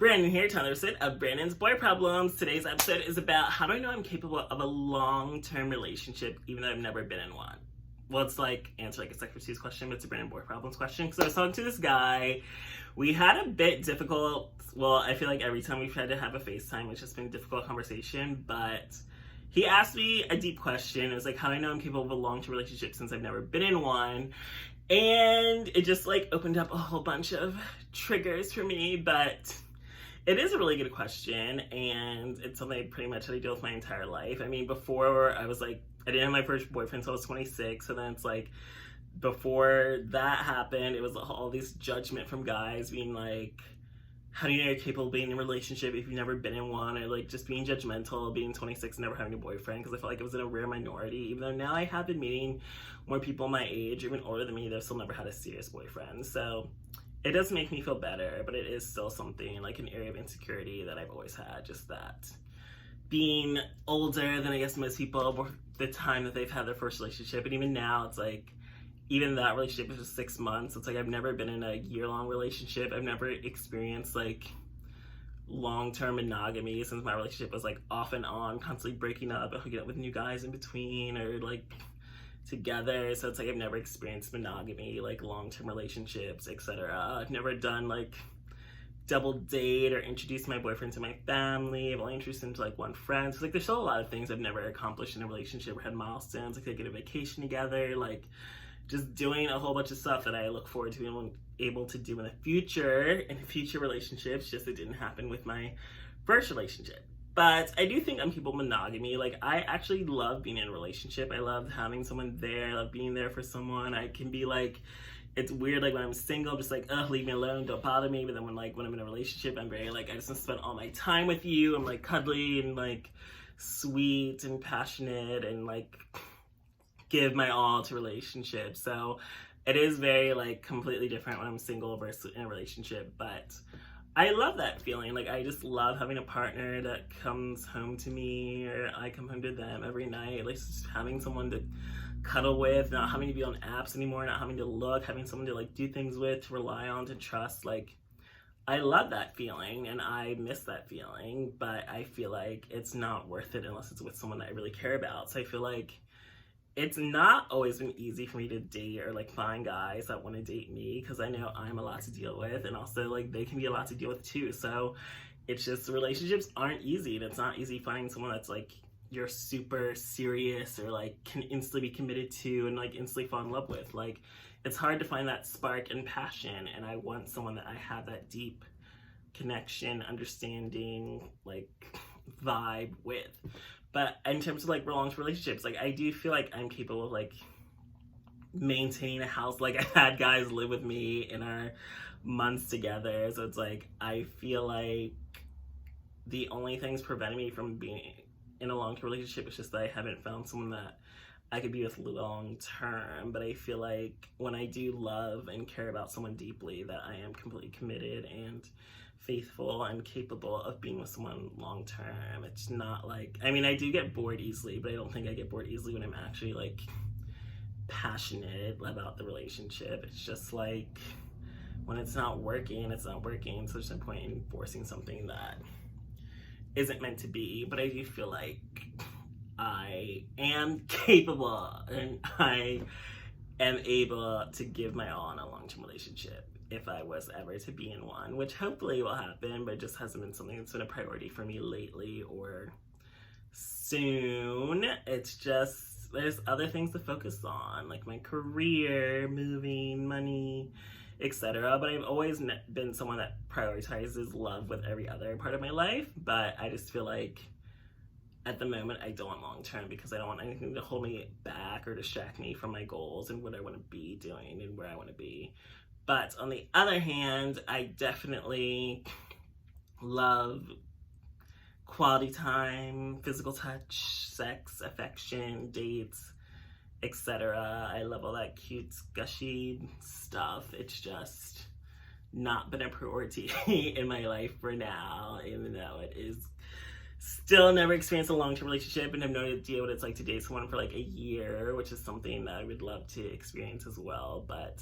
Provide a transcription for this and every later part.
Branden here, another episode of Branden's Boy Problems. Today's episode is about how do I know I'm capable of a long-term relationship even though I've never been in one. Well, it's like answer like a Sex for Sue's question, but it's a Branden Boy Problems question. Because I was talking to this guy. We had a bit difficult, well, I feel like every time we've had to have a FaceTime, it's just been a difficult conversation, but he asked me a deep question. It was like, how do I know I'm capable of a long-term relationship since I've never been in one? And it just like opened up a whole bunch of triggers for me, but it is a really good question, and it's something I pretty much had to deal with my entire life. I mean, before I was like, I didn't have my first boyfriend until I was 26, so then it's like, before that happened, it was all this judgment from guys being like, how do you know you're capable of being in a relationship if you've never been in one? Or like just being judgmental, being 26 and never having a boyfriend, because I felt like it was in a rare minority. Even though now I have been meeting more people my age, even older than me, that have still never had a serious boyfriend. So it does make me feel better, but it is still something like an area of insecurity that I've always had. Just that being older than I guess most people, the time that they've had their first relationship, and even now it's like, even that relationship was just 6 months. It's like I've never been in a year-long relationship. I've never experienced like long-term monogamy since my relationship was like off and on, constantly breaking up and hooking up with new guys in between or like together. So it's like I've never experienced monogamy, like long-term relationships, etc. I've never done like double date or introduced my boyfriend to my family. I've only introduced him to like one friend. So like there's still a lot of things I've never accomplished in a relationship or had milestones, like taking a vacation together, like just doing a whole bunch of stuff that I look forward to being able to do in the future, in future relationships, just it didn't happen with my first relationship. But I do think I'm capable of monogamy. Like, I actually love being in a relationship. I love having someone there. I love being there for someone. I can be like, it's weird, like when I'm single, I'm just like, ugh, leave me alone, don't bother me. But then when I'm in a relationship, I'm very like, I just want to spend all my time with you. I'm like cuddly and like sweet and passionate and like give my all to relationships. So it is very like completely different when I'm single versus in a relationship, but I love that feeling. Like I just love having a partner that comes home to me or I come home to them every night. Like just having someone to cuddle with, not having to be on apps anymore, not having to look, having someone to like do things with, to rely on, to trust. Like I love that feeling and I miss that feeling, but I feel like it's not worth it unless it's with someone that I really care about. So I feel like it's not always been easy for me to date or like find guys that want to date me, because I know I'm a lot to deal with, and also like they can be a lot to deal with too. So it's just, relationships aren't easy, and it's not easy finding someone that's like you're super serious or like can instantly be committed to and like instantly fall in love with. Like it's hard to find that spark and passion, and I want someone that I have that deep connection, understanding, like vibe with. But in terms of like long-term relationships, like I do feel like I'm capable of like maintaining a house. Like I had guys live with me in our months together. So it's like, I feel like the only things preventing me from being in a long-term relationship is just that I haven't found someone that I could be with long-term. But I feel like when I do love and care about someone deeply, that I am completely committed and faithful and capable of being with someone long term. It's not like, I mean, I do get bored easily, but I don't think I get bored easily when I'm actually like passionate about the relationship. It's just like when it's not working, it's not working. So there's no point in forcing something that isn't meant to be. But I do feel like I am capable and I am able to give my all in a long-term relationship if I was ever to be in one, which hopefully will happen, but it just hasn't been something that's been a priority for me lately or soon. It's just, there's other things to focus on, like my career, moving, money, etc. But I've always been someone that prioritizes love with every other part of my life, but I just feel like at the moment I don't want long-term because I don't want anything to hold me back or distract me from my goals and what I want to be doing and where I want to be. But on the other hand, I definitely love quality time, physical touch, sex, affection, dates, etc. I love all that cute, gushy stuff. It's just not been a priority in my life for now, even though it is still never experienced a long-term relationship and have no idea what it's like to date someone for like a year, which is something that I would love to experience as well. But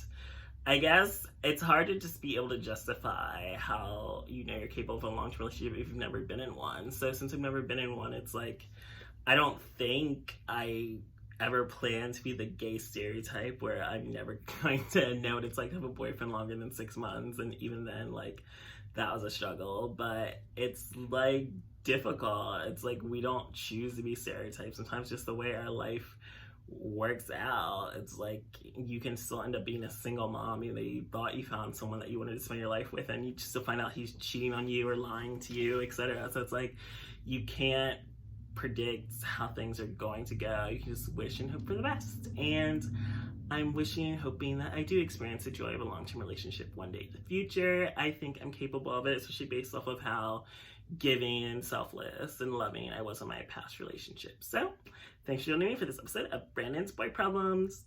I guess it's hard to just be able to justify how you know you're capable of a long-term relationship if you've never been in one. So since I've never been in one, it's like I don't think I ever plan to be the gay stereotype where I'm never going to know what it's like to have a boyfriend longer than 6 months, and even then, like that was a struggle. But it's like difficult. It's like we don't choose to be stereotypes. Sometimes just the way our life works out, it's like you can still end up being a single mom. You know, you thought you found someone that you wanted to spend your life with, and you still find out he's cheating on you or lying to you, etc. So it's like you can't predict how things are going to go. You can just wish and hope for the best. And I'm wishing and hoping that I do experience the joy of a long-term relationship one day in the future. I think I'm capable of it, especially based off of how giving and selfless and loving I was in my past relationships. So thanks for joining me for this episode of Branden's Boy Problems.